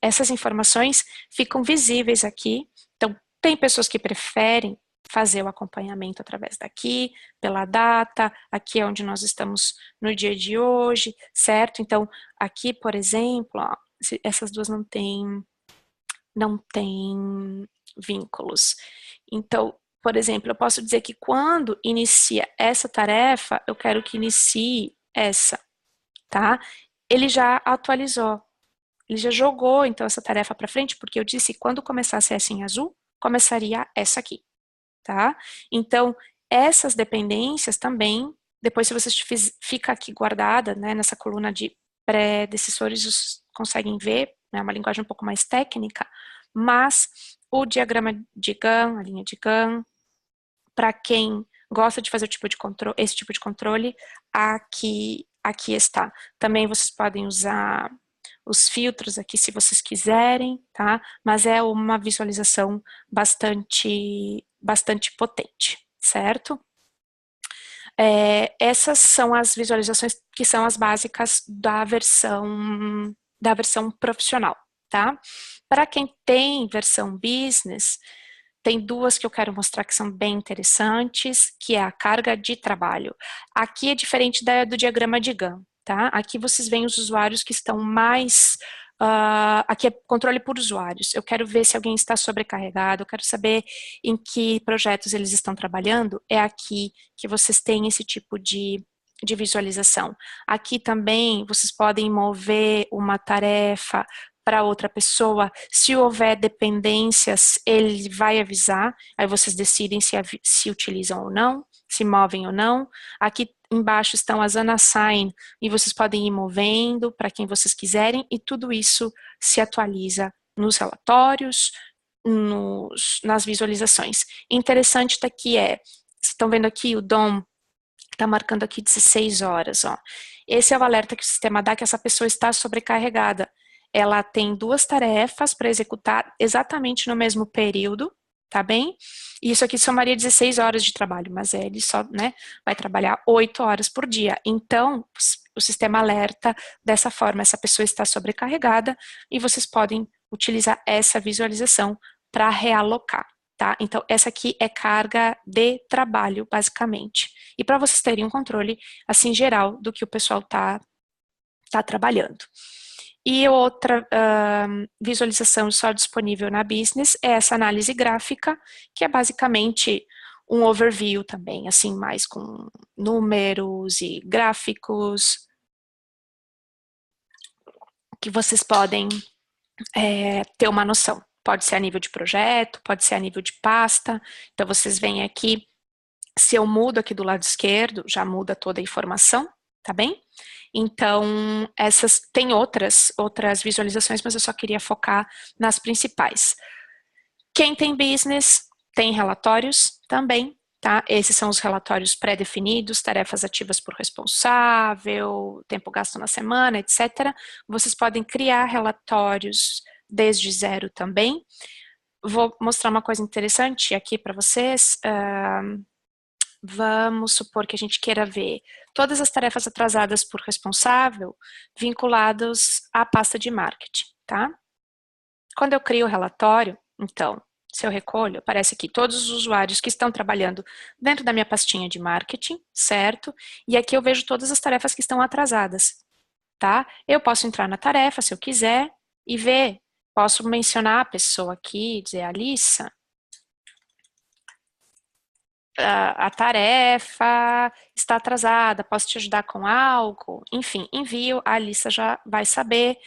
essas informações ficam visíveis aqui. Então, tem pessoas que preferem fazer o acompanhamento através daqui, pela data, aqui é onde nós estamos no dia de hoje, certo? Então, aqui, por exemplo, ó, essas duas não têm vínculos. Então, por exemplo, eu posso dizer que quando inicia essa tarefa, eu quero que inicie essa, tá? Ele já atualizou, ele já jogou, então, essa tarefa para frente, porque eu disse que quando começasse essa em azul, começaria essa aqui, tá? Então, essas dependências também, depois se você fica aqui guardada, né, nessa coluna de predecessores, vocês conseguem ver, é uma linguagem um pouco mais técnica, mas o diagrama de Gantt, a linha de Gantt, para quem gosta de fazer esse tipo de controle, aqui está. Também vocês podem usar os filtros aqui se vocês quiserem, tá? Mas é uma visualização bastante potente, certo? Essas são as visualizações que são as básicas da versão profissional, tá? Para quem tem versão business, tem duas que eu quero mostrar que são bem interessantes, que é a carga de trabalho. Aqui é diferente do diagrama de Gantt, tá? Aqui vocês veem os usuários que estão mais... aqui é controle por usuários. Eu quero ver se alguém está sobrecarregado, eu quero saber em que projetos eles estão trabalhando. É aqui que vocês têm esse tipo de visualização. Aqui também vocês podem mover uma tarefa para outra pessoa, se houver dependências, ele vai avisar, aí vocês decidem se utilizam ou não, se movem ou não. Aqui embaixo estão as unassign, e vocês podem ir movendo para quem vocês quiserem, e tudo isso se atualiza nos relatórios, nas visualizações. Interessante daqui vocês estão vendo aqui o DOM, está marcando aqui 16 horas, ó. Esse é o alerta que o sistema dá que essa pessoa está sobrecarregada. Ela tem duas tarefas para executar exatamente no mesmo período, tá bem? E isso aqui somaria 16 horas de trabalho, mas ele só, né, vai trabalhar 8 horas por dia. Então, o sistema alerta dessa forma, essa pessoa está sobrecarregada e vocês podem utilizar essa visualização para realocar, tá? Então, essa aqui é carga de trabalho, basicamente. E para vocês terem um controle, assim, geral do que o pessoal tá trabalhando. E outra visualização só disponível na Business é essa análise gráfica, que é basicamente um overview também, assim, mais com números e gráficos, que vocês podem ter uma noção. Pode ser a nível de projeto, pode ser a nível de pasta. Então, vocês veem aqui, se eu mudo aqui do lado esquerdo, já muda toda a informação, tá bem? Então, tem outras visualizações, mas eu só queria focar nas principais. Quem tem business tem relatórios também, tá? Esses são os relatórios pré-definidos, tarefas ativas por responsável, tempo gasto na semana, etc. Vocês podem criar relatórios desde zero também. Vou mostrar uma coisa interessante aqui para vocês. Vamos supor que a gente queira ver todas as tarefas atrasadas por responsável vinculadas à pasta de marketing, tá? Quando eu crio o relatório, então, se eu recolho, aparece aqui todos os usuários que estão trabalhando dentro da minha pastinha de marketing, certo? E aqui eu vejo todas as tarefas que estão atrasadas, tá? Eu posso entrar na tarefa, se eu quiser, e ver. Posso mencionar a pessoa aqui, dizer, Alissa, a tarefa está atrasada, posso te ajudar com algo? Enfim, envio, a Alissa já vai saber.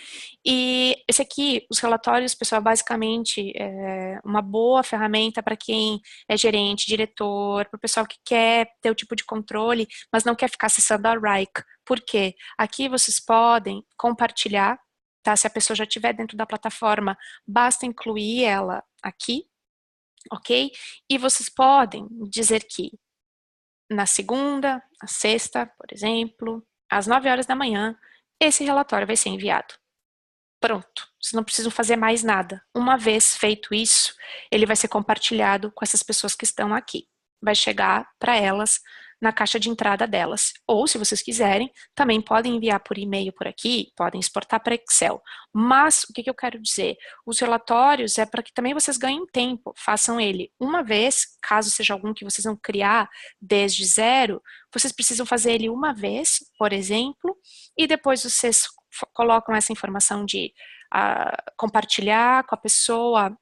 E esse aqui, os relatórios, pessoal, basicamente é uma boa ferramenta para quem é gerente, diretor, para o pessoal que quer ter o tipo de controle, mas não quer ficar acessando a Wrike. Por quê? Aqui vocês podem compartilhar, tá? Se a pessoa já estiver dentro da plataforma, basta incluir ela aqui, ok? E vocês podem dizer que na segunda, na sexta, por exemplo, às 9 horas da manhã, esse relatório vai ser enviado. Pronto, vocês não precisam fazer mais nada. Uma vez feito isso, ele vai ser compartilhado com essas pessoas que estão aqui. Vai chegar para elas na caixa de entrada delas. Ou, se vocês quiserem, também podem enviar por e-mail por aqui, podem exportar para Excel. Mas, o que eu quero dizer? Os relatórios é para que também vocês ganhem tempo. Façam ele uma vez, caso seja algum que vocês vão criar desde zero, vocês precisam fazer ele uma vez, por exemplo, e depois vocês colocam essa informação de compartilhar com a pessoa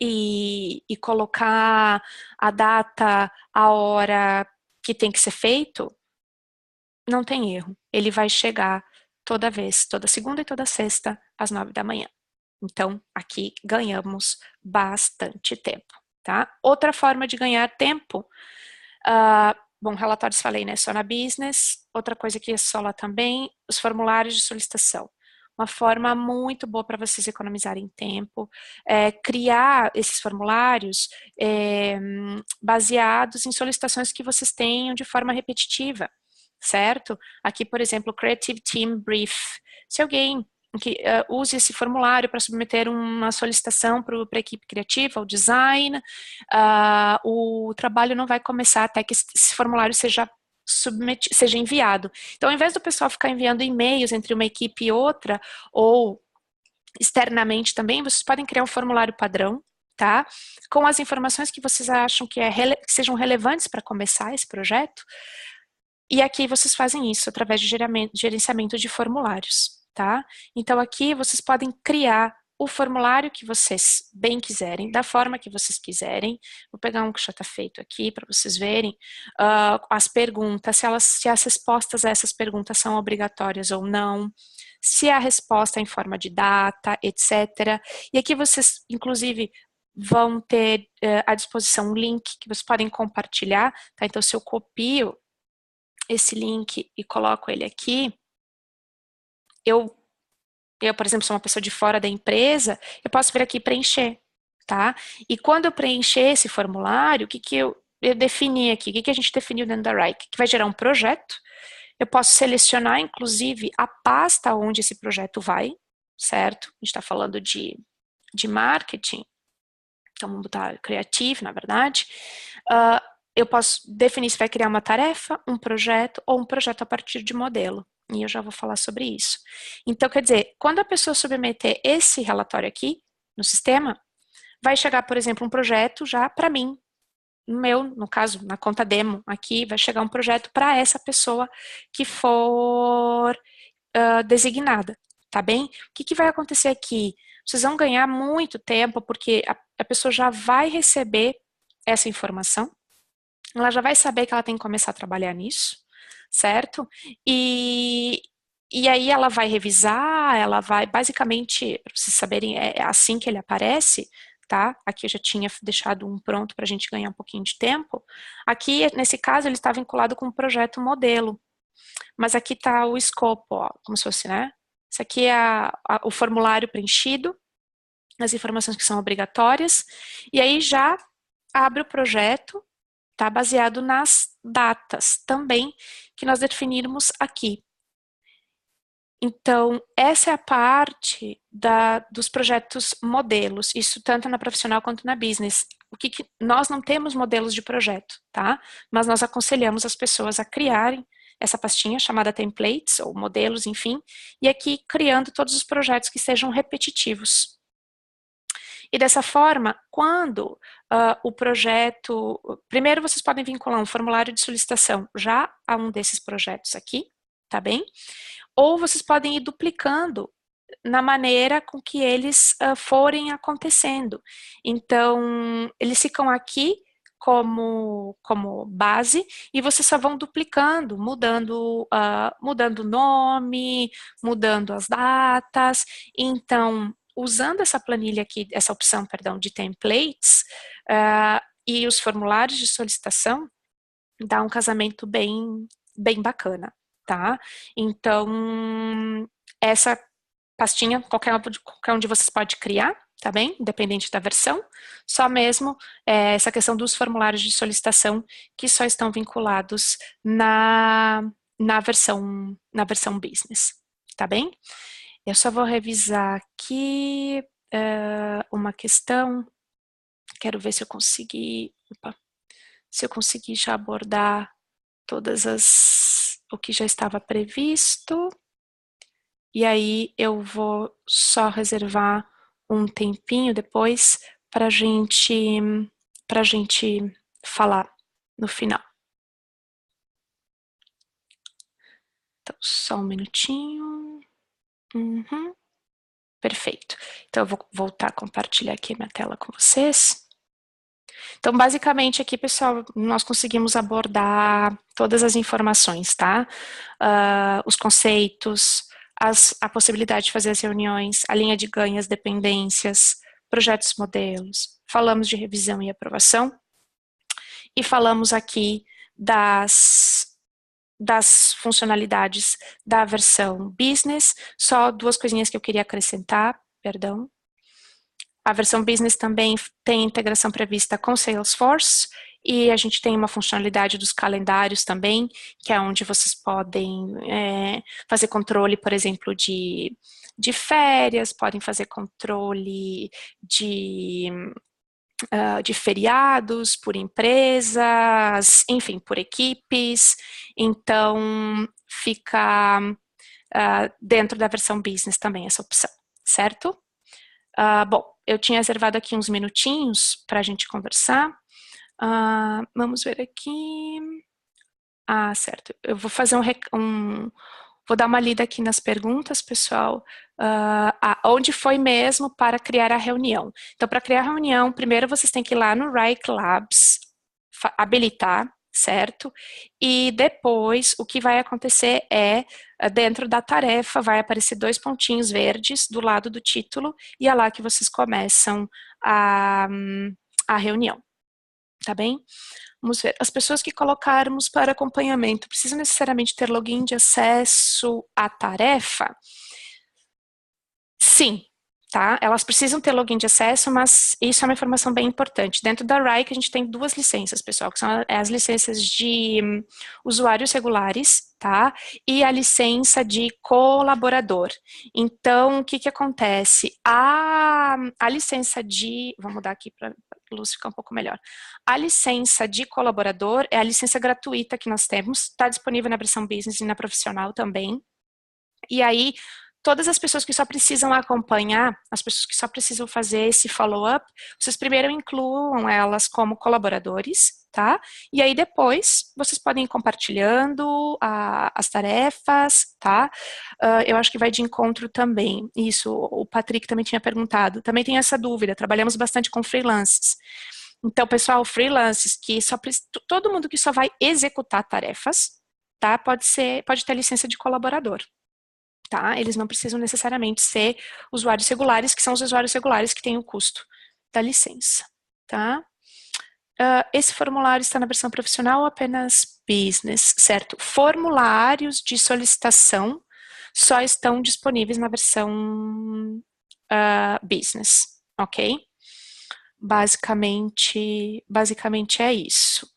e colocar a data, a hora que tem que ser feito, não tem erro. Ele vai chegar toda vez, toda segunda e toda sexta, às 9 da manhã. Então, aqui ganhamos bastante tempo, tá? Outra forma de ganhar tempo, bom, relatórios falei, né, só na business. Outra coisa que é só lá também, os formulários de solicitação. Uma forma muito boa para vocês economizarem tempo, criar esses formulários baseados em solicitações que vocês tenham de forma repetitiva, certo? Aqui, por exemplo, Creative Team Brief. Se alguém que use esse formulário para submeter uma solicitação para a equipe criativa, o design, o trabalho não vai começar até que esse formulário seja enviado. Então, ao invés do pessoal ficar enviando e-mails entre uma equipe e outra, ou externamente também, vocês podem criar um formulário padrão, tá? Com as informações que vocês acham que sejam relevantes para começar esse projeto. E aqui vocês fazem isso através de gerenciamento de formulários, tá? Então aqui vocês podem criar o formulário que vocês bem quiserem, da forma que vocês quiserem. Vou pegar um que já está feito aqui para vocês verem as perguntas, se as respostas a essas perguntas são obrigatórias ou não, se a resposta é em forma de data, etc. E aqui vocês, inclusive, vão ter à disposição um link que vocês podem compartilhar, tá? Então, se eu copio esse link e coloco ele aqui, eu, por exemplo, sou uma pessoa de fora da empresa, eu posso vir aqui preencher, tá? E quando eu preencher esse formulário, o que eu defini aqui? O que a gente definiu dentro da RIKE? Que vai gerar um projeto, eu posso selecionar, inclusive, a pasta onde esse projeto vai, certo? A gente está falando de marketing, então vamos botar creative, na verdade. Eu posso definir se vai criar uma tarefa, um projeto ou um projeto a partir de modelo. E eu já vou falar sobre isso. Então, quer dizer, quando a pessoa submeter esse relatório aqui no sistema, vai chegar, por exemplo, um projeto já para mim. No caso, na conta demo aqui, vai chegar um projeto para essa pessoa que for designada, tá bem? O que vai acontecer aqui? Vocês vão ganhar muito tempo, porque a pessoa já vai receber essa informação, ela já vai saber que ela tem que começar a trabalhar nisso, certo? E aí ela vai revisar, ela vai, basicamente, para vocês saberem, é assim que ele aparece, tá? Aqui eu já tinha deixado um pronto para a gente ganhar um pouquinho de tempo. Aqui, nesse caso, ele está vinculado com o projeto modelo, mas aqui está o escopo, ó, como se fosse, né? Isso aqui é o formulário preenchido, as informações que são obrigatórias, e aí já abre o projeto, tá baseado nas datas também que nós definirmos aqui. Então, essa é a parte dos projetos modelos, isso tanto na profissional quanto na business. Nós não temos modelos de projeto, tá? Mas nós aconselhamos as pessoas a criarem essa pastinha chamada templates, ou modelos, enfim, e aqui criando todos os projetos que sejam repetitivos. E dessa forma, quando o projeto... Primeiro, vocês podem vincular um formulário de solicitação já a um desses projetos aqui, tá bem? Ou vocês podem ir duplicando na maneira com que eles forem acontecendo. Então, eles ficam aqui como base e vocês só vão duplicando, mudando o nome, mudando as datas. Então, usando essa planilha aqui, essa opção, perdão, de templates e os formulários de solicitação, dá um casamento bem bacana, tá? Então, essa pastinha, qualquer um de vocês pode criar, tá bem? Independente da versão, só mesmo essa questão dos formulários de solicitação que só estão vinculados na versão business, tá bem? Eu só vou revisar aqui uma questão, quero ver se eu consegui, se eu consegui já abordar o que já estava previsto. E aí eu vou só reservar um tempinho depois para gente falar no final. Então, só um minutinho. Uhum. Perfeito. Então, eu vou voltar a compartilhar aqui a minha tela com vocês. Então, basicamente, aqui, pessoal, nós conseguimos abordar todas as informações, tá? Os conceitos, a possibilidade de fazer as reuniões, a linha de ganho, as dependências, projetos modelos. Falamos de revisão e aprovação. E falamos aqui das funcionalidades da versão business. Só duas coisinhas que eu queria acrescentar, perdão. A versão business também tem integração prevista com Salesforce e a gente tem uma funcionalidade dos calendários também, que é onde vocês podem fazer controle, por exemplo, de férias, podem fazer controle de feriados por empresas, enfim, por equipes. Então, fica dentro da versão business também essa opção, certo? Bom, eu tinha reservado aqui uns minutinhos para a gente conversar. Vamos ver aqui. Certo. Eu vou fazer vou dar uma lida aqui nas perguntas, pessoal. Onde foi mesmo para criar a reunião? Então, para criar a reunião, primeiro vocês têm que ir lá no Wrike Labs, habilitar, certo? E depois, o que vai acontecer dentro da tarefa, vai aparecer 2 pontinhos verdes do lado do título, e é lá que vocês começam a reunião, tá bem? Vamos ver, as pessoas que colocarmos para acompanhamento precisam necessariamente ter login de acesso à tarefa? Sim, tá? Elas precisam ter login de acesso, mas isso é uma informação bem importante. Dentro da Wrike, a gente tem 2 licenças, pessoal, que são as licenças de usuários regulares, tá? E a licença de colaborador. Então, o que acontece? A licença de... Vou mudar aqui para a luz ficar um pouco melhor. A licença de colaborador é a licença gratuita que nós temos, está disponível na versão Business e na Profissional também. E aí, todas as pessoas que só precisam acompanhar, as pessoas que só precisam fazer esse follow-up, vocês primeiro incluam elas como colaboradores, tá? E aí depois, vocês podem ir compartilhando as tarefas, tá? Eu acho que vai de encontro também. Isso, o Patrick também tinha perguntado. Também tem essa dúvida, trabalhamos bastante com freelances. Então, pessoal, freelances que todo mundo que só vai executar tarefas, tá? Pode ter licença de colaborador. Tá? Eles não precisam necessariamente ser usuários regulares, que são os usuários regulares que têm o custo da licença. Tá? Esse formulário está na versão profissional ou apenas business, certo? Formulários de solicitação só estão disponíveis na versão business, ok? Basicamente é isso.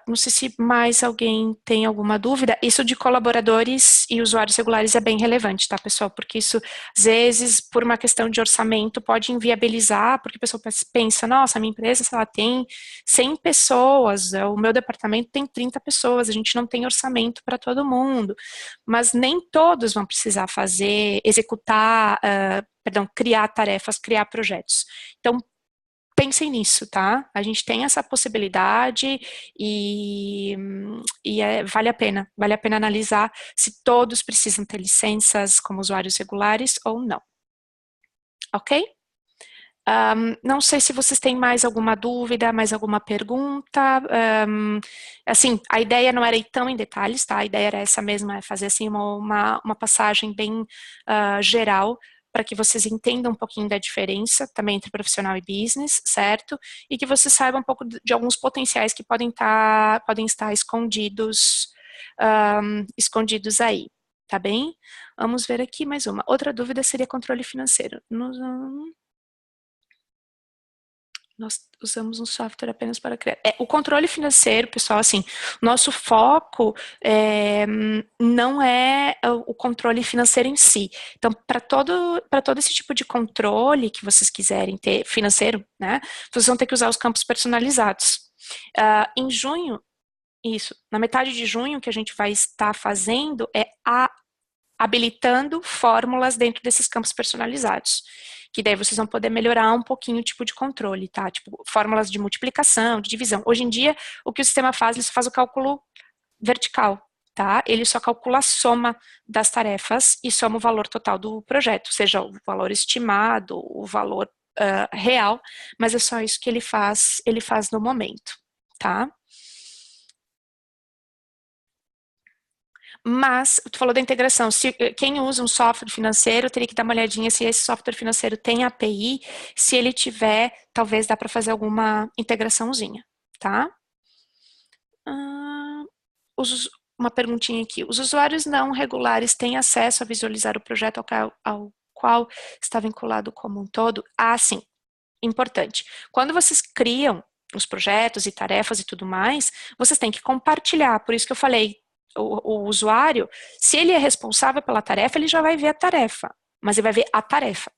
Não sei se mais alguém tem alguma dúvida. Isso de colaboradores e usuários regulares é bem relevante, tá, pessoal? Porque isso, às vezes, por uma questão de orçamento, pode inviabilizar, porque a pessoa pensa, nossa, a minha empresa, se ela tem 100 pessoas, o meu departamento tem 30 pessoas, a gente não tem orçamento para todo mundo. Mas nem todos vão precisar criar tarefas, criar projetos. Então, pensem nisso, tá? A gente tem essa possibilidade e vale a pena analisar se todos precisam ter licenças como usuários regulares ou não. Ok? Não sei se vocês têm mais alguma dúvida, mais alguma pergunta. Assim, a ideia não era ir tão em detalhes, tá? A ideia era essa mesma, é fazer assim uma passagem bem geral, para que vocês entendam um pouquinho da diferença também entre profissional e business, certo? E que vocês saibam um pouco de alguns potenciais que podem estar escondidos aí, tá bem? Vamos ver aqui mais uma. Outra dúvida seria controle financeiro. Nós usamos um software apenas para criar. O controle financeiro, pessoal, assim, nosso foco não é o controle financeiro em si. Então, para todo esse tipo de controle que vocês quiserem ter, financeiro, né, vocês vão ter que usar os campos personalizados. Em junho, Isso. Na metade de junho, o que a gente vai estar fazendo é habilitando fórmulas dentro desses campos personalizados, que daí vocês vão poder melhorar um pouquinho o tipo de controle, tá? Tipo, fórmulas de multiplicação, de divisão. Hoje em dia, o que o sistema faz, ele só faz o cálculo vertical, tá? Ele só calcula a soma das tarefas e soma o valor total do projeto, seja o valor estimado, o valor real, mas é só isso que ele faz no momento, tá? Mas, tu falou da integração, se quem usa um software financeiro teria que dar uma olhadinha se esse software financeiro tem API, se ele tiver, talvez dá para fazer alguma integraçãozinha, tá? Ah, uma perguntinha aqui. Os usuários não regulares têm acesso a visualizar o projeto ao qual está vinculado como um todo? Ah, sim, importante. Quando vocês criam os projetos e tarefas e tudo mais, vocês têm que compartilhar. Por isso que eu falei, o usuário, se ele é responsável pela tarefa, ele já vai ver a tarefa, mas ele vai ver a tarefa.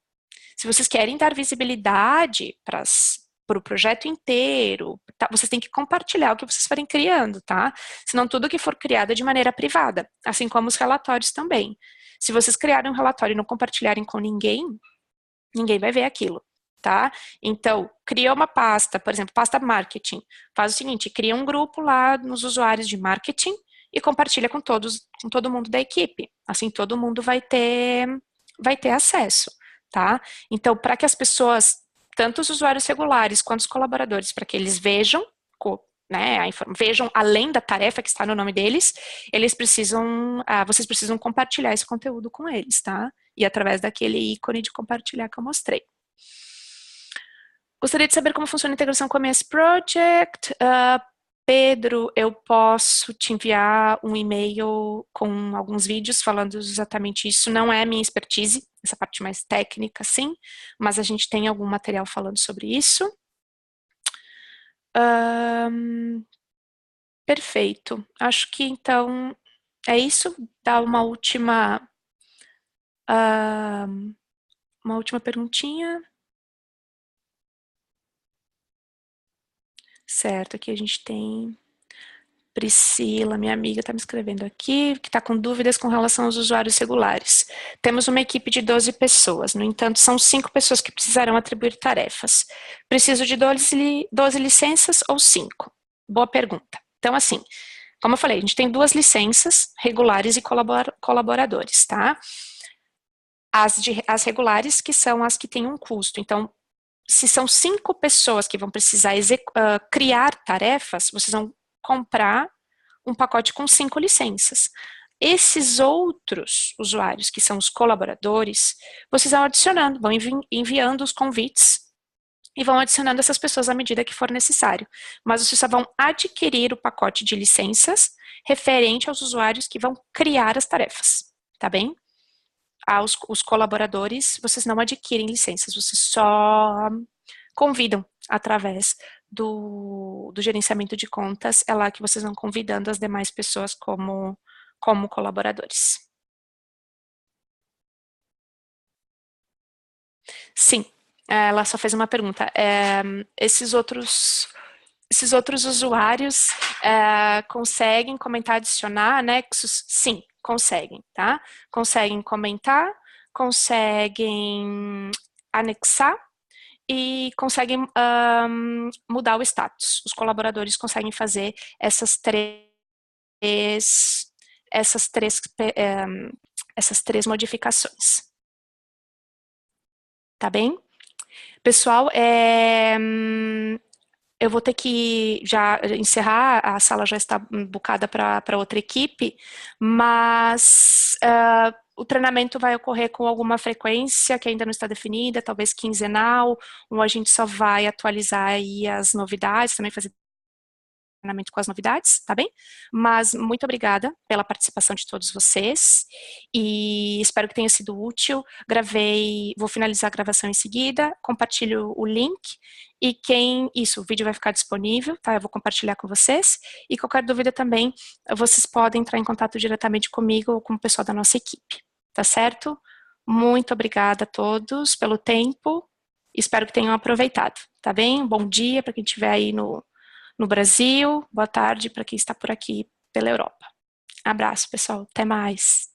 Se vocês querem dar visibilidade para o projeto inteiro, tá, vocês têm que compartilhar o que vocês forem criando, tá? Senão tudo que for criado é de maneira privada, assim como os relatórios também. Se vocês criarem um relatório e não compartilharem com ninguém, ninguém vai ver aquilo, tá? Então, cria uma pasta, por exemplo, pasta marketing. Faz o seguinte, cria um grupo lá nos usuários de marketing e compartilha com todo mundo da equipe. Assim, todo mundo vai ter acesso, tá? Então, para que as pessoas, tanto os usuários regulares quanto os colaboradores, para que eles vejam, né, vejam além da tarefa que está no nome deles, eles precisam, vocês precisam compartilhar esse conteúdo com eles, tá? E através daquele ícone de compartilhar que eu mostrei. Gostaria de saber como funciona a integração com a MS Project. Pedro, eu posso te enviar um e-mail com alguns vídeos falando exatamente isso. Não é minha expertise, essa parte mais técnica, sim, mas a gente tem algum material falando sobre isso. Perfeito. Acho que então é isso. Dá uma última perguntinha. Certo, aqui a gente tem Priscila, minha amiga, está me escrevendo aqui, que está com dúvidas com relação aos usuários regulares. Temos uma equipe de 12 pessoas, no entanto, são 5 pessoas que precisarão atribuir tarefas. Preciso de 12 licenças ou 5? Boa pergunta. Então, assim, como eu falei, a gente tem 2 licenças, regulares e colaboradores, tá? As regulares, que são as que têm um custo. Então, se são 5 pessoas que vão precisar criar tarefas, vocês vão comprar um pacote com 5 licenças. Esses outros usuários, que são os colaboradores, vocês vão adicionando, vão enviando os convites e vão adicionando essas pessoas à medida que for necessário. Mas vocês só vão adquirir o pacote de licenças referente aos usuários que vão criar as tarefas, tá bem? Os colaboradores, vocês não adquirem licenças, vocês só convidam através do gerenciamento de contas, é lá que vocês vão convidando as demais pessoas como colaboradores. Sim, ela só fez uma pergunta. Esses outros usuários conseguem comentar, adicionar anexos? Sim, conseguem, tá? Conseguem comentar, conseguem anexar e conseguem mudar o status. Os colaboradores conseguem fazer essas três modificações. Tá bem? Pessoal, eu vou ter que já encerrar, a sala já está bocada para outra equipe, mas o treinamento vai ocorrer com alguma frequência que ainda não está definida, talvez quinzenal, ou a gente só vai atualizar aí as novidades, também fazer treinamento com as novidades, tá bem? Mas muito obrigada pela participação de todos vocês e espero que tenha sido útil. Vou finalizar a gravação em seguida, compartilho o link e o vídeo vai ficar disponível, tá? Eu vou compartilhar com vocês e qualquer dúvida também, vocês podem entrar em contato diretamente comigo ou com o pessoal da nossa equipe, tá certo? Muito obrigada a todos pelo tempo, espero que tenham aproveitado, tá bem? Bom dia para quem estiver aí no no Brasil, boa tarde para quem está por aqui pela Europa. Abraço, pessoal. Até mais.